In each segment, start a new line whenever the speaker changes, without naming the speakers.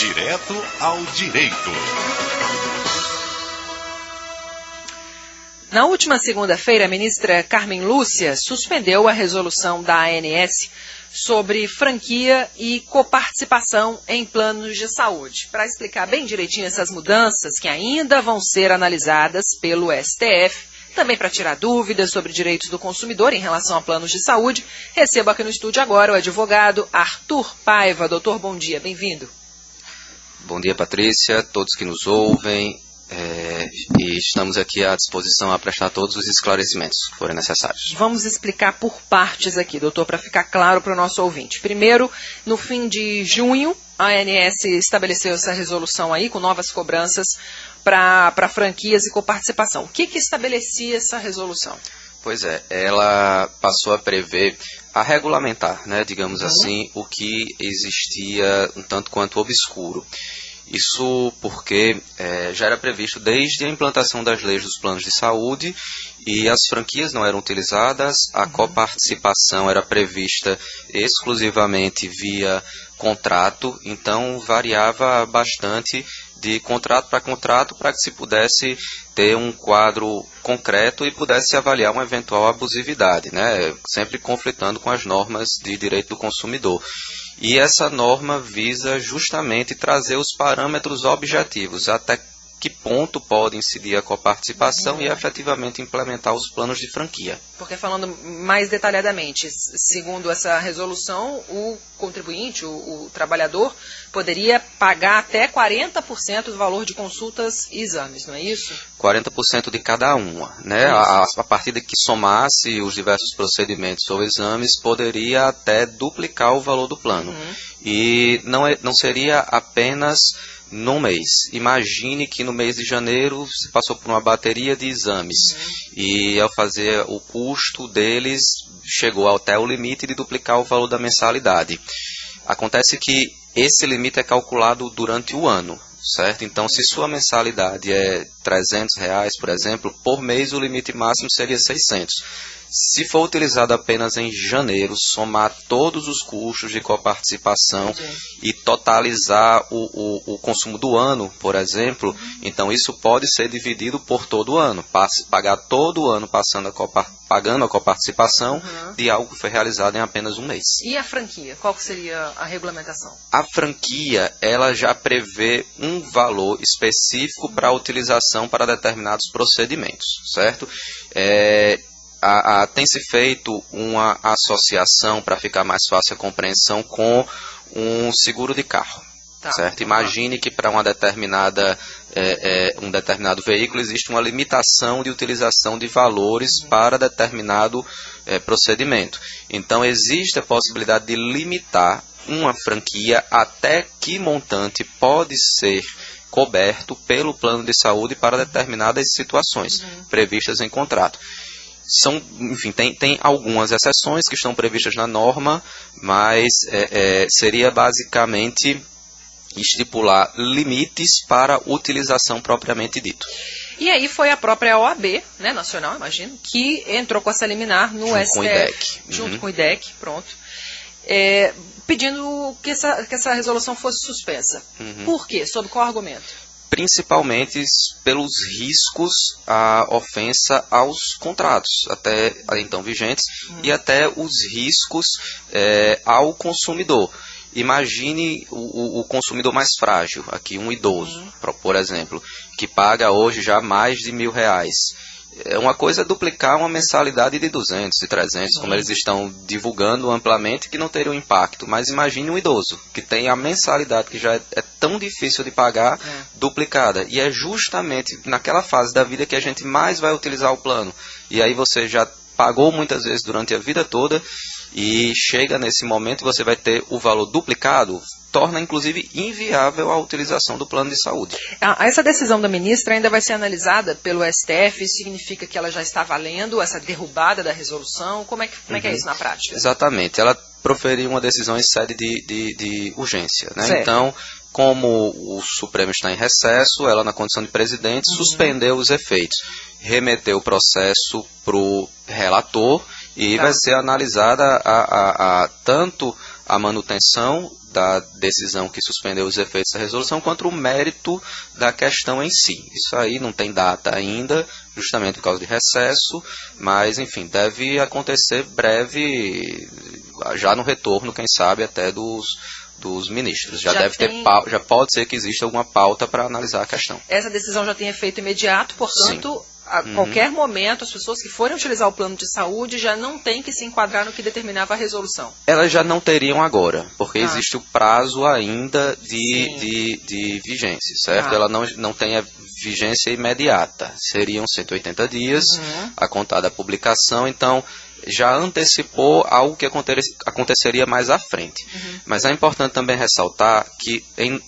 Direto ao direito.
Na última segunda-feira, a ministra Carmen Lúcia suspendeu a resolução da ANS sobre franquia e coparticipação em planos de saúde. Para explicar bem direitinho essas mudanças que ainda vão ser analisadas pelo STF, também para tirar dúvidas sobre direitos do consumidor em relação a planos de saúde, recebo aqui no estúdio agora o advogado Arthur Paiva. Doutor, bom dia, bem-vindo.
Bom dia, Patrícia, todos que nos ouvem. E estamos aqui à disposição a prestar todos os esclarecimentos que forem necessários.
Vamos explicar por partes aqui, doutor, para ficar claro para o nosso ouvinte. Primeiro, no fim de junho, a ANS estabeleceu essa resolução aí com novas cobranças para franquias e coparticipação. O que estabelecia essa resolução?
Pois é, ela passou a prever, a regulamentar, né, digamos assim, o que existia um tanto quanto obscuro. Isso porque já era previsto desde a implantação das leis dos planos de saúde e as franquias não eram utilizadas, a coparticipação era prevista exclusivamente via contrato, então variava bastante de contrato para que se pudesse ter um quadro concreto e pudesse avaliar uma eventual abusividade, né? Sempre conflitando com as normas de direito do consumidor. E essa norma visa justamente trazer os parâmetros objetivos, até que ponto pode incidir a coparticipação e efetivamente implementar os planos de franquia.
Porque falando mais detalhadamente, segundo essa resolução, o contribuinte, o trabalhador, poderia pagar até 40% do valor de consultas e exames, não é isso?
40% de cada uma, né? A partir de que somasse os diversos procedimentos ou exames, poderia até duplicar o valor do plano. E não seria apenas num mês. Imagine que no mês de janeiro você passou por uma bateria de exames e ao fazer o custo deles chegou até o limite de duplicar o valor da mensalidade. Acontece que esse limite é calculado durante o ano, certo? Então, se sua mensalidade é R$300, por exemplo, por mês o limite máximo seria 600. Se for utilizado apenas em janeiro, somar todos os custos de coparticipação e totalizar o consumo do ano, por exemplo, então isso pode ser dividido por todo o ano. Pagar todo o ano pagando a coparticipação de algo que foi realizado em apenas um mês.
E a franquia? Qual seria a regulamentação?
A franquia, ela já prevê um valor específico para a utilização para determinados procedimentos, certo? Tem se feito uma associação, para ficar mais fácil a compreensão, com um seguro de carro. Certo? Imagine que para um determinado veículo existe uma limitação de utilização de valores para determinado procedimento. Então existe a possibilidade de limitar uma franquia até que montante pode ser coberto pelo plano de saúde para determinadas situações previstas em contrato. Tem algumas exceções que estão previstas na norma, mas seria basicamente estipular limites para utilização propriamente dito.
E aí foi a própria OAB, né, nacional, imagino, que entrou com essa liminar no STF.
Com o IDEC.
Junto com o IDEC, pronto. Pedindo que essa resolução fosse suspensa. Por quê? Sob qual argumento?
Principalmente pelos riscos à ofensa aos contratos, até então vigentes, e até os riscos ao consumidor. Imagine o consumidor mais frágil, aqui um idoso, por exemplo, que paga hoje já mais de R$1.000. Uma coisa é duplicar uma mensalidade de 200 e 300, como eles estão divulgando amplamente, que não teria um impacto. Mas imagine um idoso, que tem a mensalidade que já é tão difícil de pagar, duplicada. E é justamente naquela fase da vida que a gente mais vai utilizar o plano. E aí você já pagou muitas vezes durante a vida toda, e chega nesse momento e você vai ter o valor duplicado, torna inclusive inviável a utilização do plano de saúde.
Essa decisão da ministra ainda vai ser analisada pelo STF, isso significa que ela já está valendo, essa derrubada da resolução, como é que é isso na prática?
Exatamente, ela proferiu uma decisão em sede de urgência, né? Então, como o Supremo está em recesso, ela na condição de presidente suspendeu os efeitos, remeteu o processo para o relator, e vai ser analisada tanto a manutenção da decisão que suspendeu os efeitos da resolução contra o mérito da questão em si. Isso aí não tem data ainda, justamente por causa de recesso, mas, enfim, deve acontecer breve, já no retorno, quem sabe, até dos ministros. Já pode ser que exista alguma pauta para analisar a questão.
Essa decisão já tem efeito imediato, portanto, a qualquer momento, as pessoas que forem utilizar o plano de saúde já não têm que se enquadrar no que determinava a resolução.
Elas já não teriam agora, porque existe o prazo ainda de vigência, certo? Ela não tem a vigência imediata. Seriam 180 dias a contar da publicação, então já antecipou algo que aconteceria mais à frente. Mas é importante também ressaltar que,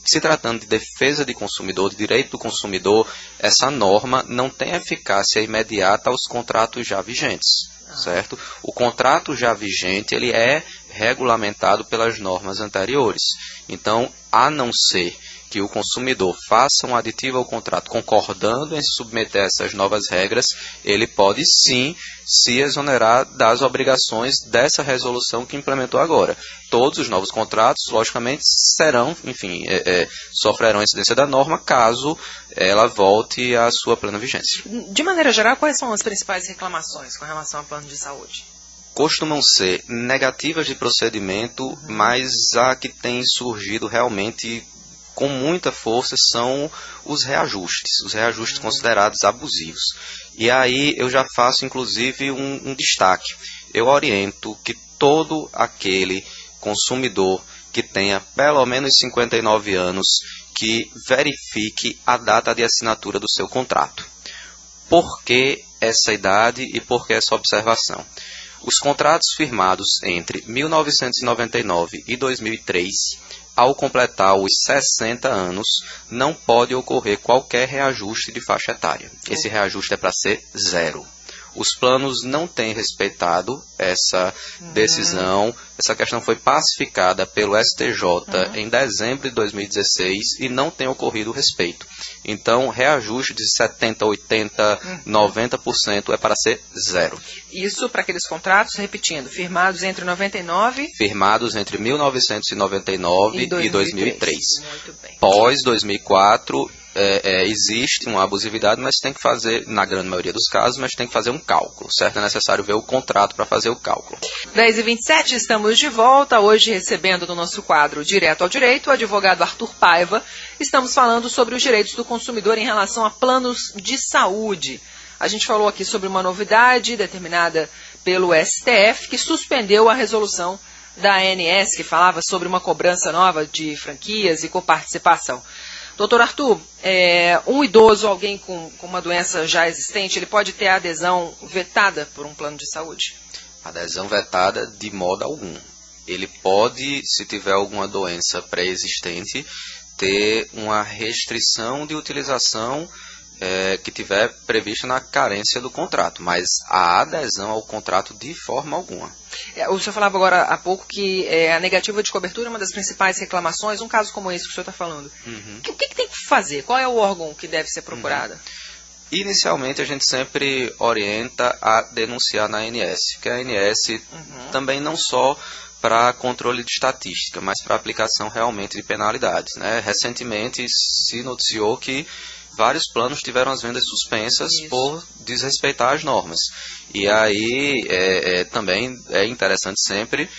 se tratando de defesa de consumidor, de direito do consumidor, essa norma não tem eficácia imediata aos contratos já vigentes, certo? O contrato já vigente, ele é regulamentado pelas normas anteriores. Então, a não ser que o consumidor faça um aditivo ao contrato concordando em se submeter a essas novas regras, ele pode sim se exonerar das obrigações dessa resolução que implementou agora. Todos os novos contratos, logicamente, serão, enfim, sofrerão incidência da norma caso ela volte à sua plena vigência.
De maneira geral, quais são as principais reclamações com relação ao plano de saúde?
Costumam ser negativas de procedimento, mas a que tem surgido realmente com muita força são os reajustes considerados abusivos. E aí eu já faço inclusive um destaque. Eu oriento que todo aquele consumidor que tenha pelo menos 59 anos que verifique a data de assinatura do seu contrato. Por que essa idade e por que essa observação? Os contratos firmados entre 1999 e 2003, ao completar os 60 anos, não pode ocorrer qualquer reajuste de faixa etária. Esse reajuste é para ser zero. Os planos não têm respeitado essa decisão. Essa questão foi pacificada pelo STJ em dezembro de 2016 e não tem ocorrido o respeito. Então, reajuste de 70%, 80%, 90% é para ser zero.
Isso para aqueles contratos, repetindo, firmados entre 99...
Firmados entre 1999 e 2003.
Muito bem.
Pós 2004... existe uma abusividade, mas tem que fazer, na grande maioria dos casos, mas tem que fazer um cálculo, certo? É necessário ver o contrato para fazer o cálculo.
10h27, estamos de volta, hoje recebendo no nosso quadro Direto ao Direito, o advogado Arthur Paiva. Estamos falando sobre os direitos do consumidor em relação a planos de saúde. A gente falou aqui sobre uma novidade determinada pelo STF, que suspendeu a resolução da ANS, que falava sobre uma cobrança nova de franquias e coparticipação. Doutor Arthur, um idoso, alguém com uma doença já existente, ele pode ter a adesão vetada por um plano de saúde?
Adesão vetada de modo algum. Ele pode, se tiver alguma doença pré-existente, ter uma restrição de utilização que tiver prevista na carência do contrato, mas a adesão ao contrato de forma alguma.
O senhor falava agora há pouco que a negativa de cobertura é uma das principais reclamações, um caso como esse que o senhor está falando. O que tem que fazer? Qual é o órgão que deve ser procurado?
Inicialmente, a gente sempre orienta a denunciar na ANS, porque a ANS também não só para controle de estatística, mas para aplicação realmente de penalidades, né? Recentemente se noticiou que vários planos tiveram as vendas suspensas por desrespeitar as normas. E aí também é interessante sempre,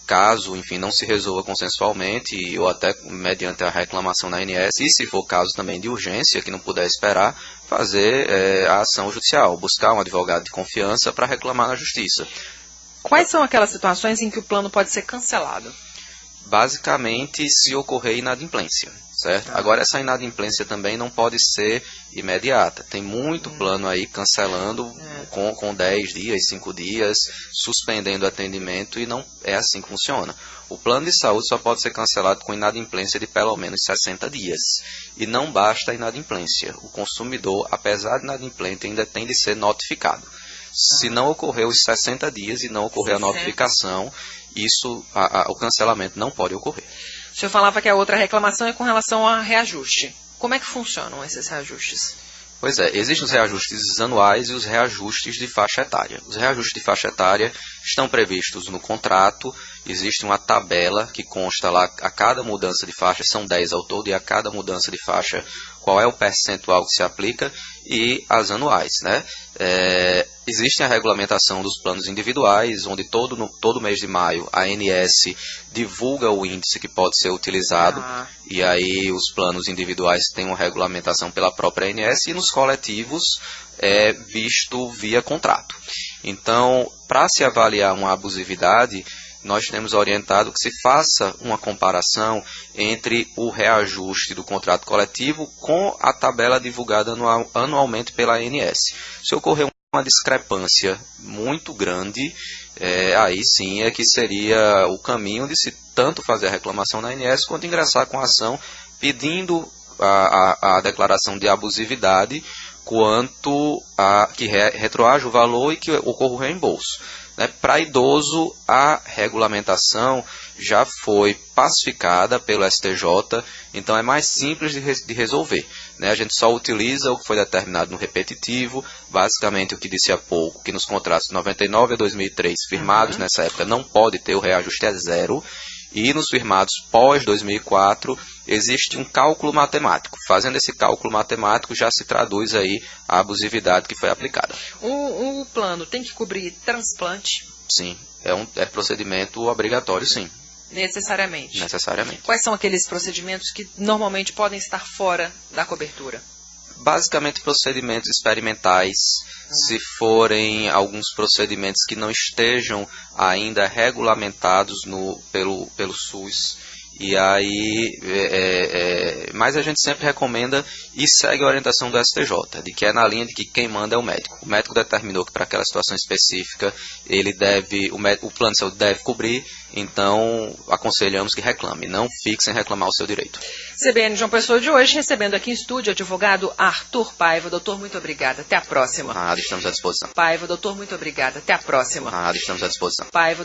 caso, enfim, não se resolva consensualmente ou até mediante a reclamação na ANS, e se for caso também de urgência, que não puder esperar, fazer a ação judicial, buscar um advogado de confiança para reclamar na justiça.
Quais são aquelas situações em que o plano pode ser cancelado?
Basicamente, se ocorrer inadimplência, certo? Agora, essa inadimplência também não pode ser imediata. Tem muito plano aí cancelando com 10 dias, 5 dias, suspendendo o atendimento, e não é assim que funciona. O plano de saúde só pode ser cancelado com inadimplência de pelo menos 60 dias. E não basta a inadimplência. O consumidor, apesar de inadimplente, ainda tem de ser notificado. Se não ocorrer os 60 dias e não ocorrer a notificação, o cancelamento não pode ocorrer.
O senhor falava que a outra reclamação é com relação a reajuste. Como é que funcionam esses reajustes?
Pois é, existem os reajustes anuais e os reajustes de faixa etária. Os reajustes de faixa etária estão previstos no contrato, existe uma tabela que consta lá a cada mudança de faixa, são 10 ao todo, e a cada mudança de faixa qual é o percentual que se aplica, e as anuais, né? Existe a regulamentação dos planos individuais, onde todo mês de maio a ANS divulga o índice que pode ser utilizado, e aí os planos individuais têm uma regulamentação pela própria ANS, e nos coletivos é visto via contrato. Então, para se avaliar uma abusividade, nós temos orientado que se faça uma comparação entre o reajuste do contrato coletivo com a tabela divulgada anualmente pela ANS. Se ocorrer uma discrepância muito grande, aí sim é que seria o caminho de se tanto fazer a reclamação na ANS quanto ingressar com a ação pedindo a declaração de abusividade quanto a que retroaja o valor e que ocorra o reembolso. Para idoso, a regulamentação já foi pacificada pelo STJ, então é mais simples de resolver. A gente só utiliza o que foi determinado no repetitivo, basicamente o que disse há pouco, que nos contratos de 99 a 2003 firmados nessa época não pode ter o reajuste a zero, e nos firmados pós-2004 existe um cálculo matemático. Fazendo esse cálculo matemático já se traduz aí a abusividade que foi aplicada.
O plano tem que cobrir transplante?
Sim, é procedimento obrigatório, sim.
Necessariamente?
Necessariamente.
Quais são aqueles procedimentos que normalmente podem estar fora da cobertura?
Basicamente procedimentos experimentais, se forem alguns procedimentos que não estejam ainda regulamentados pelo SUS, e aí, mas a gente sempre recomenda e segue a orientação do STJ, de que é na linha de que quem manda é o médico. O médico determinou que para aquela situação específica o plano de saúde deve cobrir, então aconselhamos que reclame, não fique sem reclamar o seu direito.
CBN João Pessoa de hoje, recebendo aqui em estúdio o advogado Arthur Paiva. Doutor, muito obrigada. Até a próxima.
Nada, estamos à disposição.
Paiva, doutor, muito obrigada. Até a próxima.
Nada, estamos à disposição.
Paiva, doutor.